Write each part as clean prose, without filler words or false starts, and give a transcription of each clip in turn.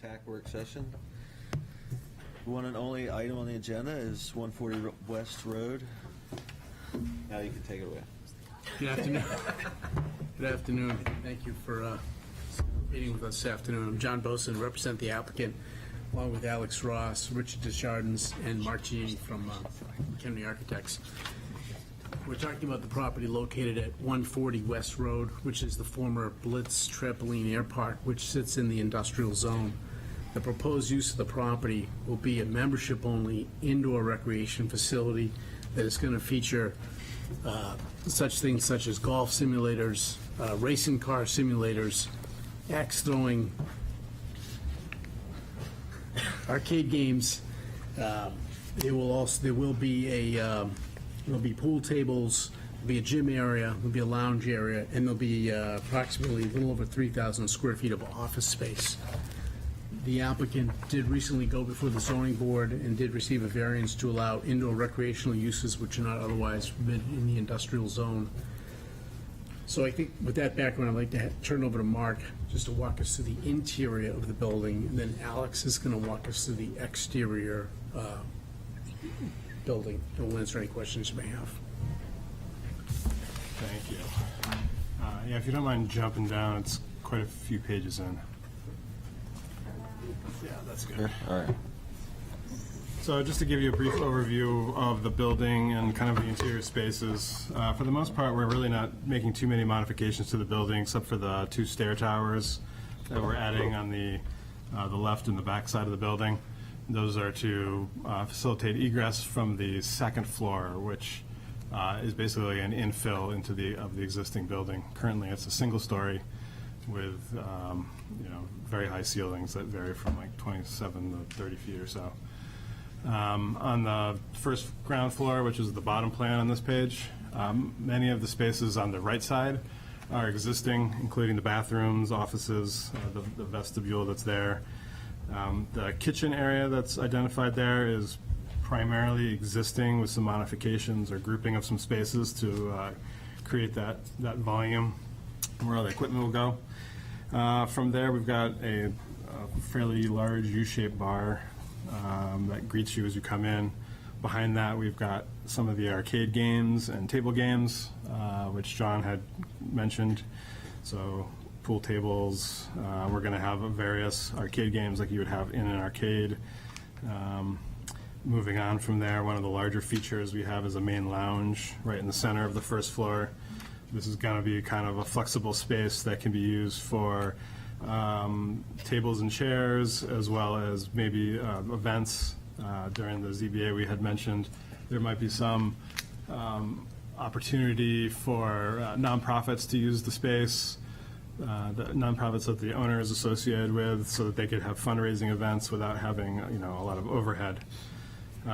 TAC work session. One and only item on the agenda is 140 West Road. Now you can take it away. Good afternoon. Good afternoon. Thank you for meeting with us this afternoon. I'm John Boson, represent the applicant, along with Alex Ross, Richard Deschardins, and Mark Gini from Kennedy Architects. We're talking about the property located at 140 West Road, which is the former Blitz Trampoline Air Park, which sits in the industrial zone. The proposed use of the property will be a membership-only indoor recreation facility that is going to feature such things such as golf simulators, racing car simulators, axe throwing, arcade games. There will be pool tables, there'll be a gym area, there'll be a lounge area, and there'll be approximately a little over 3,000 square feet of office space. The applicant did recently go before the zoning board and did receive a variance to allow indoor recreational uses which are not otherwise permitted in the industrial zone. So I think with that background, I'd like to turn it over to Mark just to walk us through the interior of the building, and then Alex is going to walk us through the exterior building, and we'll answer any questions you may have. Thank you. Yeah, if you don't mind jumping down, it's quite a few pages in. Yeah, that's good. All right. So just to give you a brief overview of the building and kind of the interior spaces, for the most part, we're really not making too many modifications to the building except for the two stair towers that we're adding on the left and the back side of the building. Those are to facilitate egress from the second floor, which is basically an infill into the existing building. Currently, it's a single story with very high ceilings that vary from like 27 to 30 feet or so. On the first ground floor, which is the bottom plan on this page, many of the spaces on the right side are existing, including the bathrooms, offices, the vestibule that's there. The kitchen area that's identified there is primarily existing with some modifications or grouping of some spaces to create that volume where all the equipment will go. From there, we've got a fairly large U-shaped bar that greets you as you come in. Behind that, we've got some of the arcade games and table games, which John had mentioned. So pool tables, we're going to have various arcade games like you would have in an arcade. Moving on from there, one of the larger features we have is a main lounge right in the center of the first floor. This is going to be kind of a flexible space that can be used for tables and chairs, as well as maybe events. During the ZBA we had mentioned there might be some opportunity for nonprofits to use the space, the nonprofits that the owner is associated with, so that they could have fundraising events without having a lot of overhead.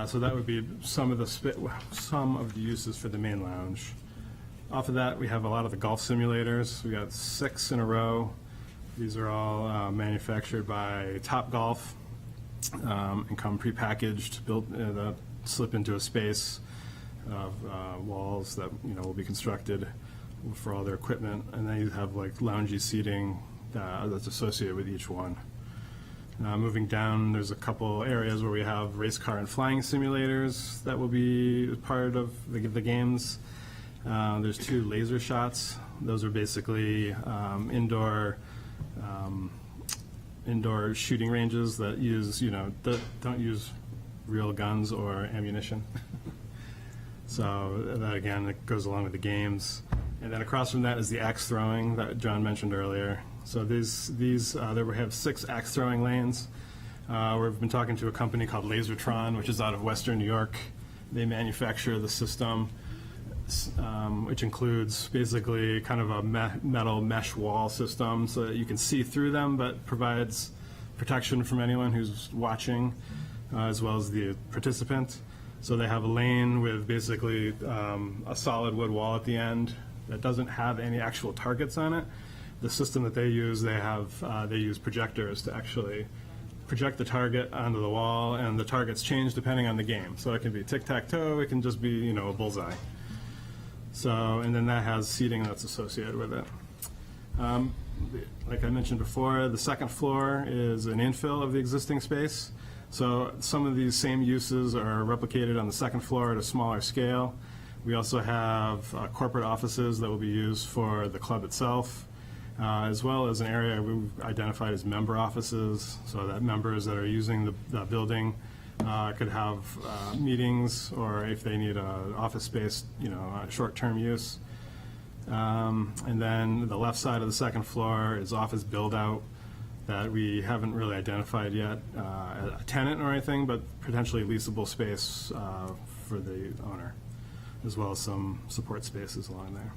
So that would be some of the uses for the main lounge. Off of that, we have a lot of the golf simulators. We got 6 in a row. These are all manufactured by Topgolf and come prepackaged, built that slip into a space of walls that will be constructed for all their equipment, and then you have like loungy seating that's associated with each one. Moving down, there's a couple areas where we have race car and flying simulators that will be part of the games. There's 2 laser shots. Those are basically indoor shooting ranges that use, don't use real guns or ammunition. So that, again, it goes along with the games. And then across from that is the axe throwing that John mentioned earlier. So there we have 6 axe throwing lanes. We've been talking to a company called Lasertron, which is out of Western New York. They manufacture the system, which includes basically kind of a metal mesh wall system so that you can see through them, but provides protection from anyone who's watching, as well as the participant. So they have a lane with basically a solid wood wall at the end that doesn't have any actual targets on it. The system that they use, they use projectors to actually project the target onto the wall, and the targets change depending on the game. So it can be tic-tac-toe, it can just be, a bullseye. So, and then that has seating that's associated with it. like I mentioned before, the second floor is an infill of the existing space. So some of these same uses are replicated on the second floor at a smaller scale. We also have corporate offices that will be used for the club itself, as well as an area we've identified as member offices, so that members that are using the building could have meetings, or if they need an office space, short-term use. And then the left side of the second floor is office build-out that we haven't really identified yet, a tenant or anything, but potentially leasable space for the owner, as well as some support spaces along there.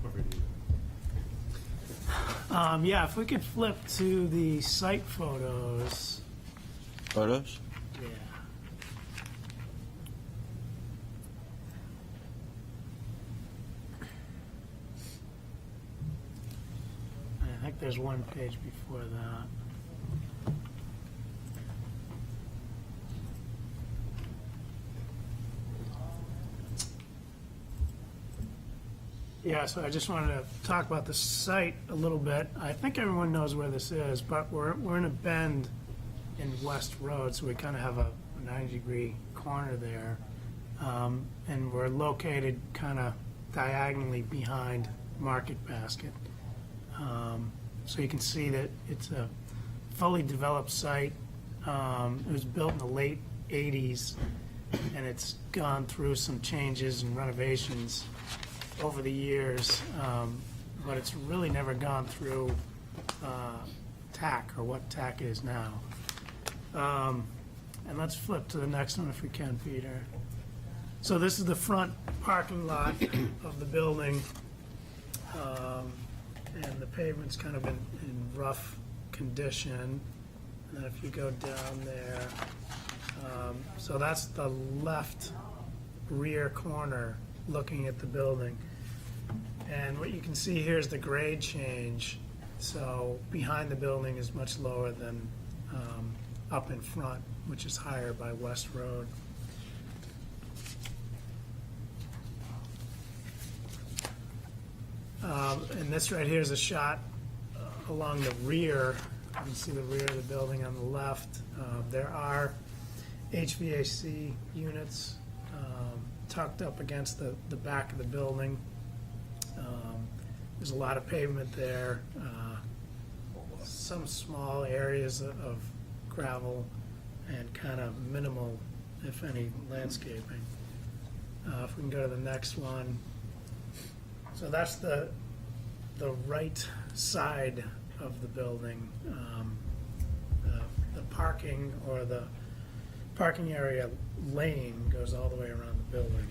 Over to you. Yeah, if we could flip to the site photos. Photos? Yeah. I think there's one page before that. Yeah, so I just wanted to talk about the site a little bit. I think everyone knows where this is, but we're in a bend in West Road, so we kind of have a 90-degree corner there. And we're located kind of diagonally behind Market Basket. So you can see that it's a fully developed site. It was built in the late 80s, and it's gone through some changes and renovations over the years, but it's really never gone through TAC, or what TAC is now. And let's flip to the next one if we can, Peter. So this is the front parking lot of the building, and the pavement's kind of in rough condition. And then if you go down there, so that's the left rear corner looking at the building. And what you can see here is the grade change. So behind the building is much lower than up in front, which is higher by West Road. And this right here is a shot along the rear. You can see the rear of the building on the left. There are HVAC units tucked up against the back of the building. There's a lot of pavement there, some small areas of gravel, and kind of minimal, if any, landscaping. If we can go to the next one. So that's the right side of the building. The parking, or the parking area lane, goes all the way around the building.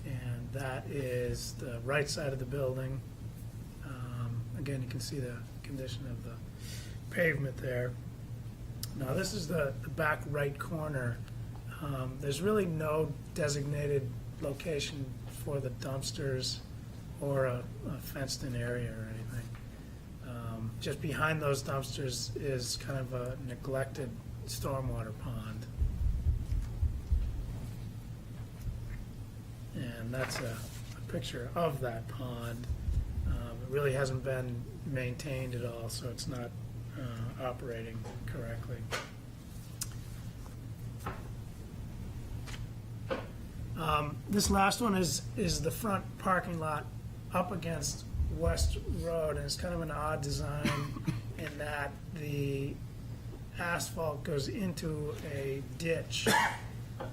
And that is the right side of the building. Again, you can see the condition of the pavement there. Now, this is the back right corner. There's really no designated location for the dumpsters or a fenced-in area or anything. Just behind those dumpsters is kind of a neglected stormwater pond. And that's a picture of that pond. It really hasn't been maintained at all, so it's not operating correctly. This last one is the front parking lot up against West Road, and it's kind of an odd design in that the asphalt goes into a ditch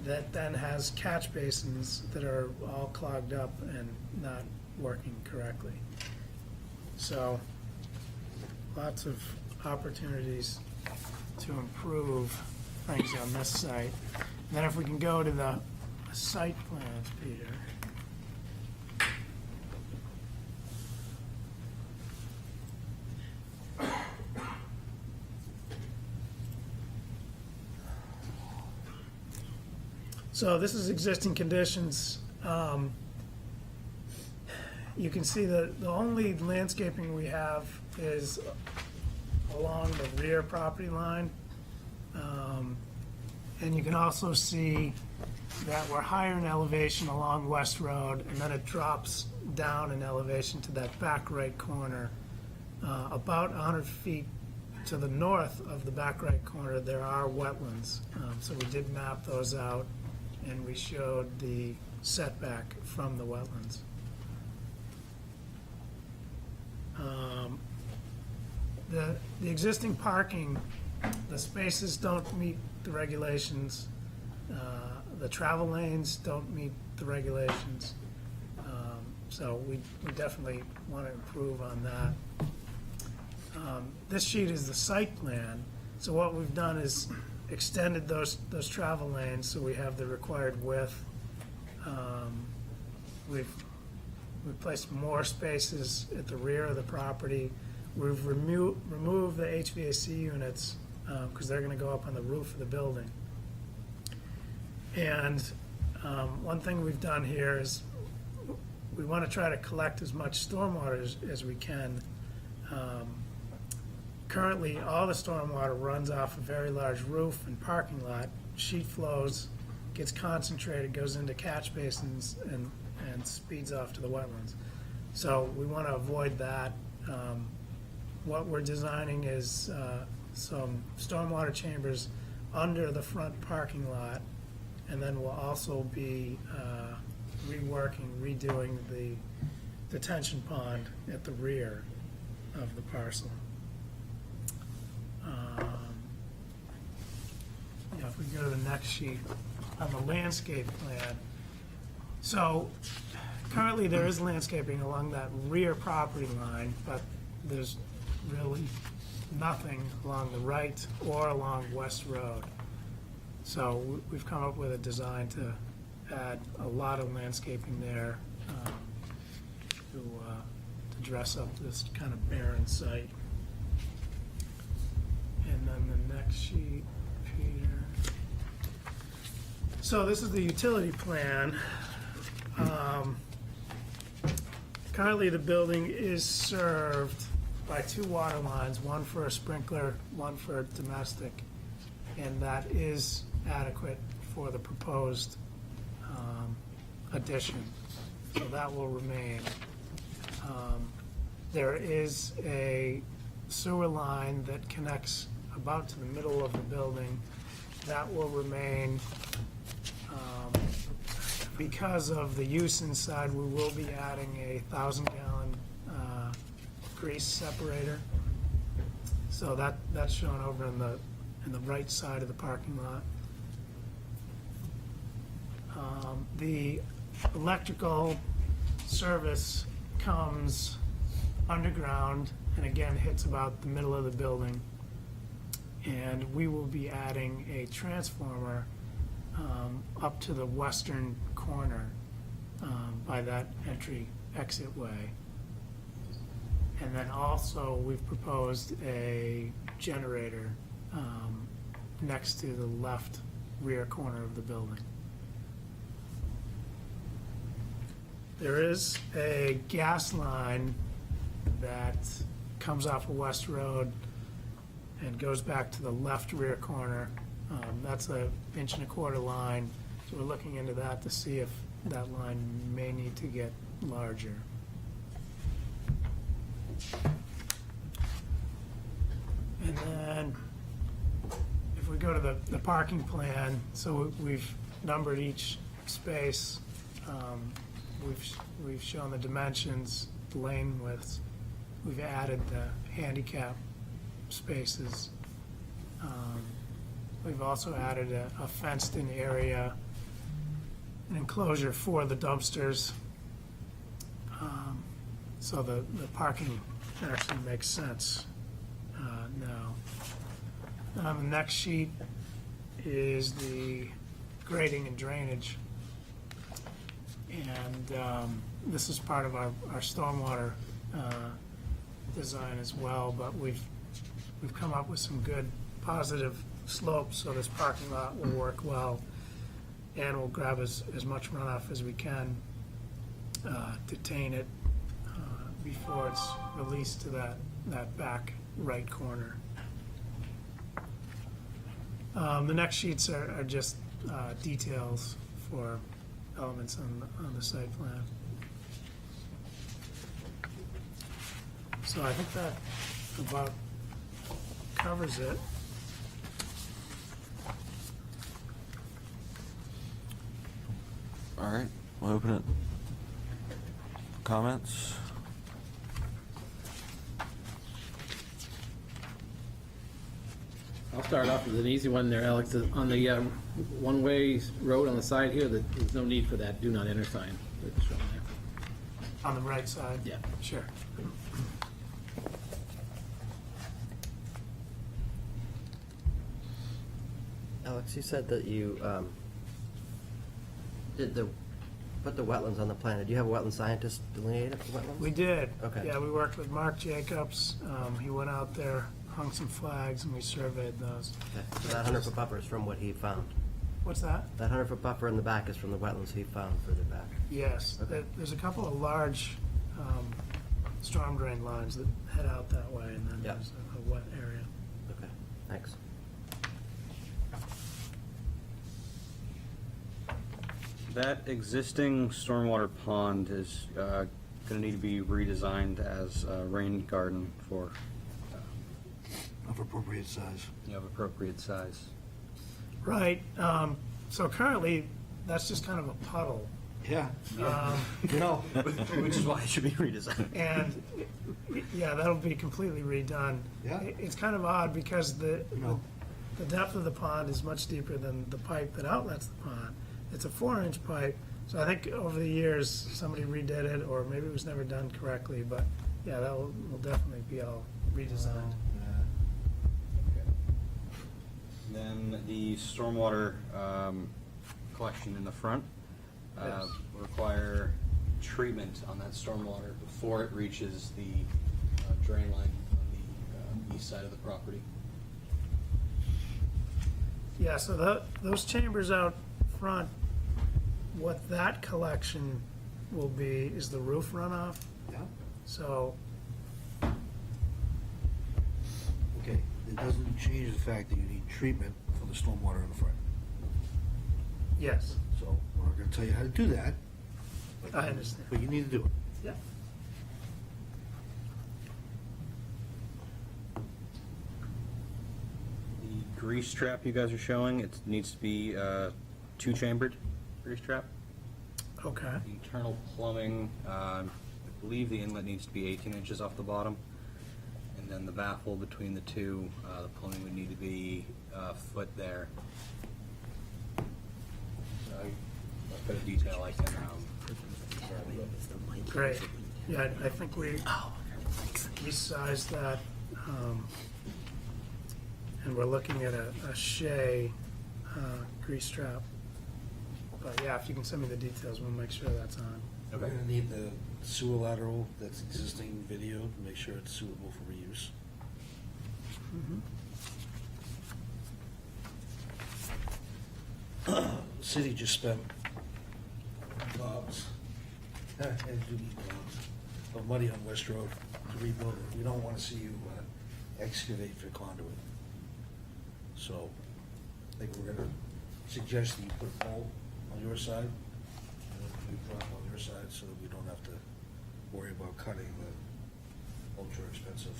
that then has catch basins that are all clogged up and not working correctly. So, lots of opportunities to improve things on this site. And then if we can go to the site plans, Peter. So this is existing conditions. You can see the only landscaping we have is along the rear property line. And you can also see that we're higher in elevation along West Road, and then it drops down in elevation to that back right corner. About 100 feet to the north of the back right corner, there are wetlands. So we did map those out, and we showed the setback from the wetlands. The existing parking, the spaces don't meet the regulations. The travel lanes don't meet the regulations. So we definitely want to improve on that. This sheet is the site plan. So what we've done is extended those travel lanes so we have the required width. We've placed more spaces at the rear of the property. We've removed the HVAC units because they're going to go up on the roof of the building. And one thing we've done here is we want to try to collect as much stormwater as we can. Currently, all the stormwater runs off a very large roof and parking lot. Sheet flows, gets concentrated, goes into catch basins, and speeds off to the wetlands. So we want to avoid that. What we're designing is some stormwater chambers under the front parking lot, and then we'll also be redoing the detention pond at the rear of the parcel. If we go to the next sheet, on the landscape plan. So currently there is landscaping along that rear property line, but there's really nothing along the right or along West Road. So we've come up with a design to add a lot of landscaping there to dress up this kind of barren site. And then the next sheet, Peter. So this is the utility plan. Currently, the building is served by 2 water lines, one for a sprinkler, one for domestic, and that is adequate for the proposed addition. So that will remain. There is a sewer line that connects about to the middle of the building. That will remain. Because of the use inside, we will be adding a 1,000-gallon grease separator. So that's shown over in the right side of the parking lot. The electrical service comes underground and again hits about the middle of the building. And we will be adding a transformer up to the western corner by that exit way. And then also, we've proposed a generator next to the left rear corner of the building. There is a gas line that comes off of West Road and goes back to the left rear corner. That's a 1.25 inch line, so we're looking into that to see if that line may need to get larger. And then, if we go to the parking plan, so we've numbered each space. We've shown the dimensions, the lane widths. We've added the handicap spaces. We've also added a fenced-in area, an enclosure for the dumpsters. So the parking actually makes sense now. And on the next sheet is the grading and drainage. And this is part of our stormwater design as well, but we've come up with some good positive slopes, so this parking lot will work well, and we'll grab as much runoff as we can, detain it before it's released to that back right corner. The next sheets are just details for elements on the site plan. So I think that about covers it. All right, we'll open it. Comments? I'll start off with an easy one there, Alex. On the one-way road on the side here, there's no need for that do not enter sign that's shown there. On the right side? Yeah. Sure. Alex, you said that you put the wetlands on the plan. Did you have a wetland scientist delineate the wetlands? We did. Okay. Yeah, we worked with Mark Jacobs. He went out there, hung some flags, and we surveyed those. Okay. So that 100-foot buffer is from what he found. What's that? That 100-foot buffer in the back is from the wetlands he found further back. Yes. Okay. There's a couple of large storm drain lines that head out that way, and then Yeah. there's a wet area. Okay, thanks. That existing stormwater pond is going to need to be redesigned as a rain garden for, Of appropriate size. of appropriate size. Right. So currently, that's just kind of a puddle. Yeah. Um, You know, Which is why it should be redesigned. And, yeah, that'll be completely redone. Yeah. It's kind of odd because the know. depth of the pond is much deeper than the pipe that outlets the pond. It's a 4-inch pipe, so I think over the years, somebody redid it, or maybe it was never done correctly, but, yeah, that will definitely be all redesigned. Then the stormwater collection in the front Yes. will require treatment on that stormwater before it reaches the drain line on the east side of the property. Yeah, so those chambers out front, what that collection will be is the roof runoff. yeah, So, okay. It doesn't change the fact that you need treatment for the stormwater in the front. yes, So we're not gonna tell you how to do that. but- I understand. But you need to do it. Yeah. The grease trap you guys are showing, it needs to be two-chambered grease trap. Okay, The internal plumbing, I believe the inlet needs to be 18 inches off the bottom. And then the baffle between the two, the plumbing would need to be a foot there. So I've got a detail I can, great. Yeah, I think we sized that, and we're looking at a Shea grease trap. But yeah, if you can send me the details, we'll make sure that's on. We're gonna need the sewer lateral that's existing video to make sure it's suitable for reuse. The city just spent gobs, and do need gobs, of money on West Road to rebuild it. We don't wanna see you excavate for conduit. So, I think we're gonna suggest that you put a pole on your side, and a new drop on your side, so that we don't have to worry about cutting the ultra expensive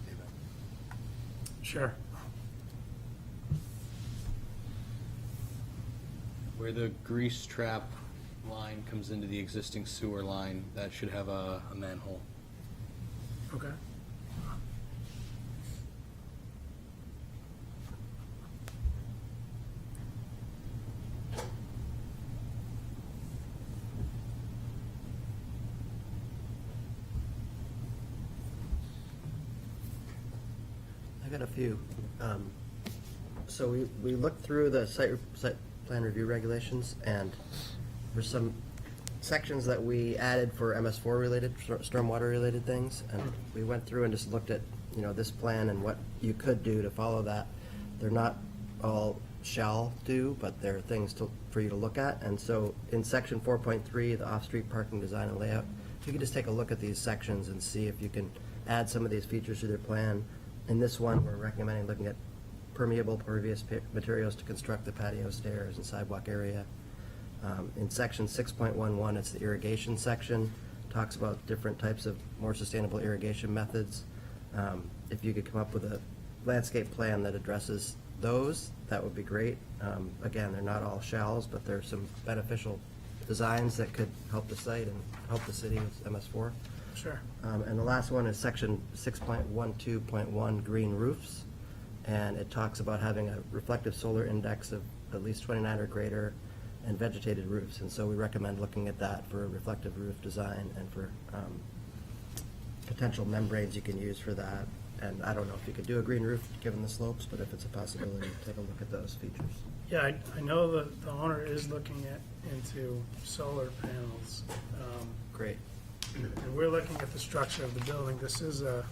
pavement. Sure. where the grease trap line comes into the existing sewer line, that should have a manhole. Okay. I got a few. So we looked through the site plan review regulations, and there's some sections that we added for MS4 related, stormwater related things, and we went through and just looked at, this plan and what you could do to follow that. They're not all shall do, but they're things for you to look at. And so in section 4.3, the off-street parking design and layout, if you could just take a look at these sections and see if you can add some of these features to their plan. In this one, we're recommending looking at permeable pervious materials to construct the patio stairs and sidewalk area. In section 6.11, it's the irrigation section, talks about different types of more sustainable irrigation methods. If you could come up with a landscape plan that addresses those, that would be great. Again, they're not all shalls, but there's some beneficial designs that could help the site and help the city with MS4. Sure. And the last one is section 6.12.1, green roofs. And it talks about having a reflective solar index of at least 29 or greater and vegetated roofs. And so we recommend looking at that for a reflective roof design and for potential membranes you can use for that. And I don't know if you could do a green roof given the slopes, but if it's a possibility, take a look at those features. Yeah, I know that the owner is looking into solar panels. Great. And we're looking at the structure of the building. This is a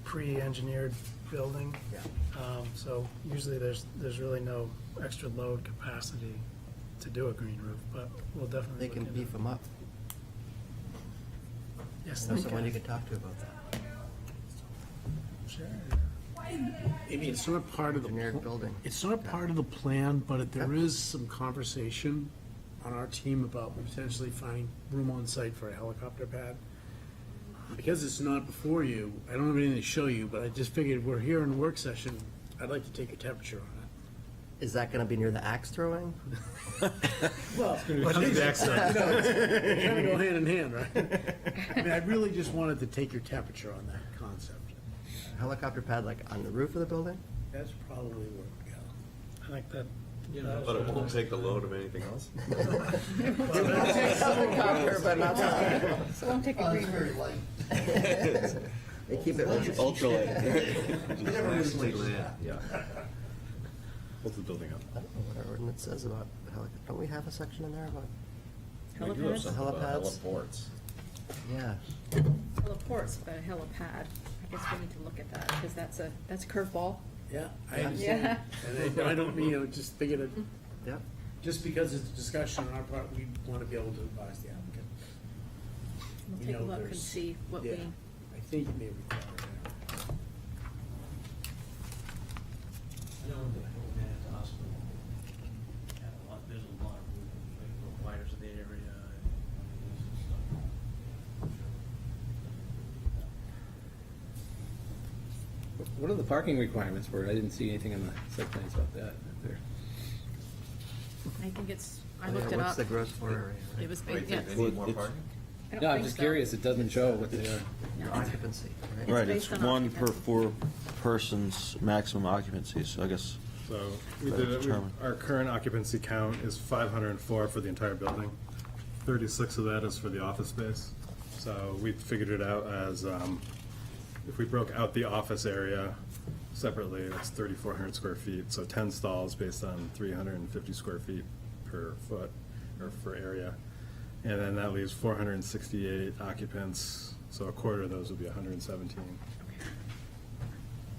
pre-engineered building. Yeah. So usually there's really no extra load capacity to do a green roof, but we'll definitely They look can into beef them up. Yes, Know they someone you can. could talk to about that. Sure. Maybe it's not part of the. Engineered building. It's not part of the plan, but there is some conversation on our team about potentially finding room on site for a helicopter pad. Because it's not before you, I don't have anything to show you, but I just figured we're here in a work session, I'd like to take your temperature on Is that going to be near the axe throwing? it. Well, Kind of go hand in hand, right? I mean, I really just wanted to take your temperature on that concept. Helicopter pad like on the roof of the building? That's probably where we go. I like that. But it won't take the load of anything else? Helicopter, but not. So won't take a green roof. They keep it. Ultralight. Yeah. Hold the building up. I don't know what our ordinance says about helicopter. Don't we have a section in there about? We do have Helipads? something about Helipads? heliports. Yeah. Heliports, but a helipad. I guess we need to look at that, because that's a curveball. Yeah, I Yeah. understand. And I don't mean, just figured it, Yep. just because it's a discussion on our part, we want to be able to advise the applicant. We'll You take a know, look and there's- see what we, Yeah, I think it may require that. I know that Hillman at the hospital, had a lot, there's a lot of room, like, the wires in the area, and stuff. What are the parking requirements for it? I didn't see anything in the site plans about that. There. I think it's, I Oh, looked yeah, it What's up. the gross floor area? It was Wait, big, yes. they need more It's- parking? I don't No, I'm think just so. curious. It doesn't show what they are. No. Occupancy, right? Right, it's based on one per occupancy. 4 persons maximum occupancy, so I guess, So we That did, determine. our current occupancy count is 504 for the entire building. 36 of that is for the office space. So we figured it out as, if we broke out the office area separately, that's 3,400 square feet. So 10 stalls based on 350 square feet per foot, or per area. And then that leaves 468 occupants, so a quarter of those would be 117.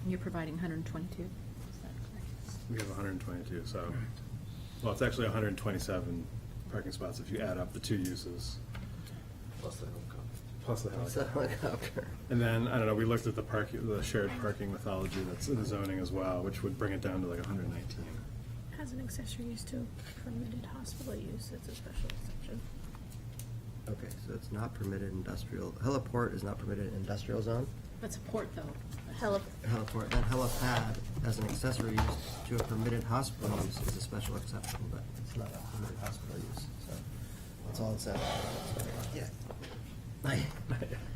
You're providing 122? Is that correct? We have 122, so, well, it's actually 127 parking spots if you add up the two uses, Plus the helicopter. plus the What's the helicopter. helicopter? And then, I don't know, we looked at the shared parking mythology that's in the zoning as well, which would bring it down to like 119. Has an accessory use to permitted hospital use, it's a special exception. Okay, so it's not permitted industrial, heliport is not permitted in industrial zone? That's a port, though. Heliport, then helipad as an accessory use to a permitted hospital use is a special exception, but it's not a permitted hospital use, so that's all it says. Yeah.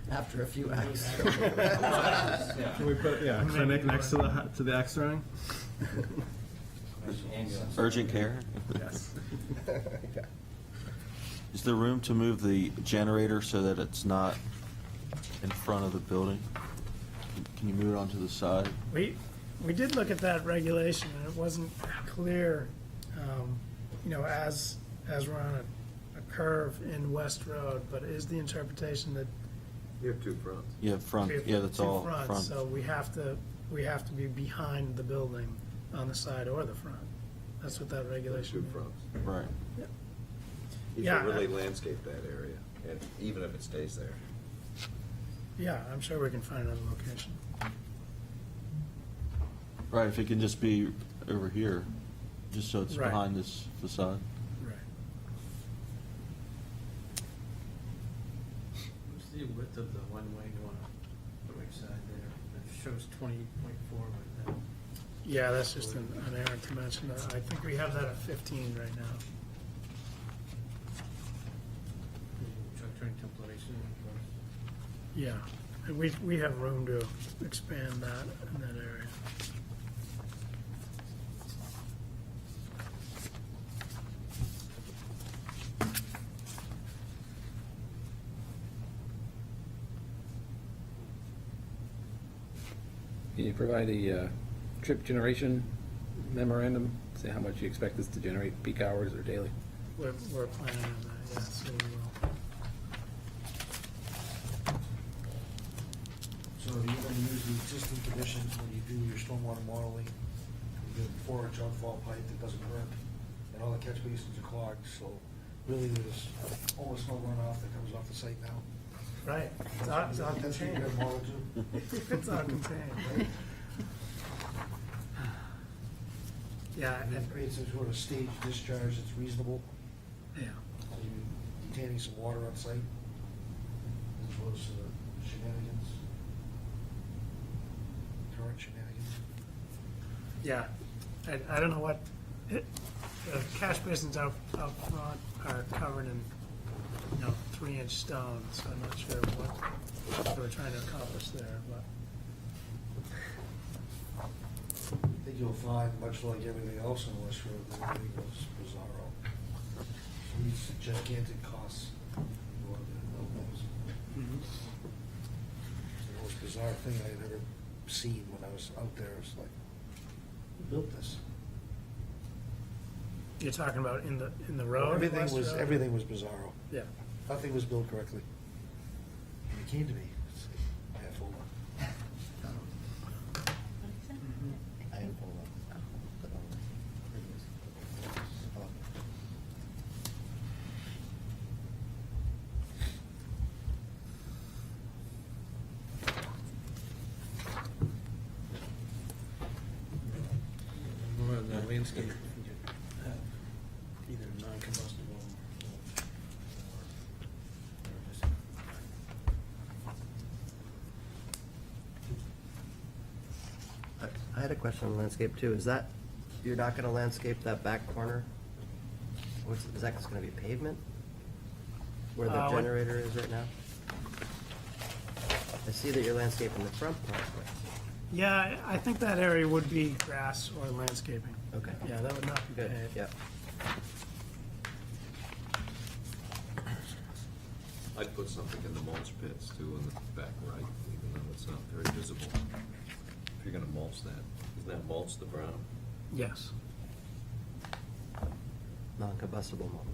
After a few acts. Can we put, yeah, clinic next to the axe throwing? urgent care? Yes. Is there room to move the generator so that it's not in front of the building? Can you move it onto the side? We did look at that regulation, and it wasn't clear, as we're on a curve in West Road, but is the interpretation that You have two fronts. You have front, we have yeah, that's two all fronts, front. so we have to be behind the building on the side or the front. That's what that regulation Two means. fronts. Right. You Yeah, should really landscape that area, and even if it stays there. Yeah, I'm sure we can find another location. Right, if it can just be over here, just so it's Right. behind this facade. Right. What's the width of the one-way going up the right side there? It shows 20.4, but Yeah, that's just an error to mention. I think we have that at 15 right now. truck turning temptation. Yeah, and we have room to expand that in that area. Can you provide a trip generation memorandum? Say how much you expect this to generate peak hours or daily? We're planning on that, yeah, so we will. So you're gonna use the existing conditions when you do your stormwater modeling, you get a 4-inch outfall pipe that doesn't burn, and all the catch basins are clogged, so really there's almost no runoff that comes off the site now. Right. It's That's what you contained. gotta model to. It's all contained. Yeah, And it creates some sort of staged discharge that's reasonable, yeah. so you're detaining some water on site, as opposed to the shenanigans, current shenanigans. Yeah, I don't know what, the cash basins out front are covered in, 3-inch stone, so I'm not sure what they were trying to accomplish there, but. I think you'll find, much like everything else in West Road, that everything was bizarro. These gigantic costs. More than those. It's the most bizarre thing I'd ever seen when I was out there. It's like, who built this? You're talking about in the road? West Road? Everything was bizarro. Yeah. Nothing was built correctly. And it came to me, it's like, I have full one. I am full of. More of the landscape, either non-combustible or just. I had a question on landscape too. Is that, you're not gonna landscape that back corner? Is that just gonna be pavement? Where the What- generator is right now? I see that you're landscaping the front part, but, Yeah, I think that area would be grass or landscaping. okay. Yeah, that would not be Good, paved. yeah. I'd put something in the mulch pits too in the back right, even though it's not very visible. If you're gonna mulch that, isn't that mulch the brown? Yes. Non-combustible mulch.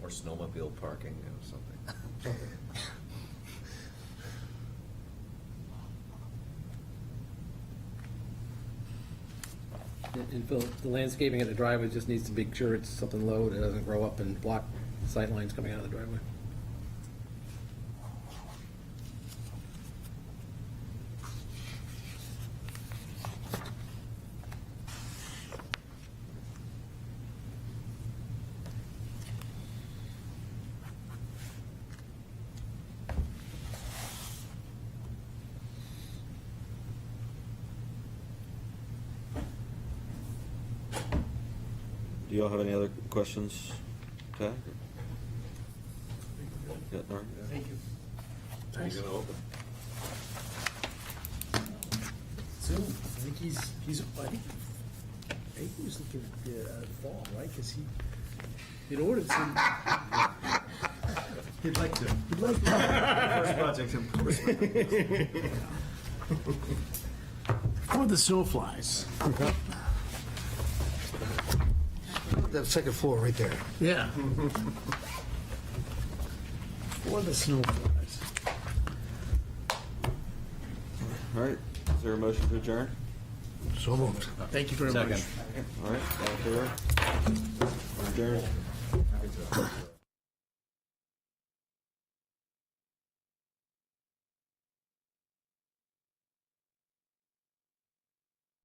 Or snowmobile parking or something? And Phil, the landscaping at the driveway just needs to be sure it's something low, that doesn't grow up and block sight lines coming out of the driveway. Do y'all have any other questions? Okay. Yeah, Norm? Thank you. Are you gonna open? Soon. I think he's, I think he was looking at the fall, right? Because he'd ordered some. He'd like to. He'd like to. First project in Portsmouth. For the snowflies. That second floor right there. Yeah. For the snowflies. All right, is there a motion to adjourn? So moved. Thank you very much. All right, all in favor? We're adjourned.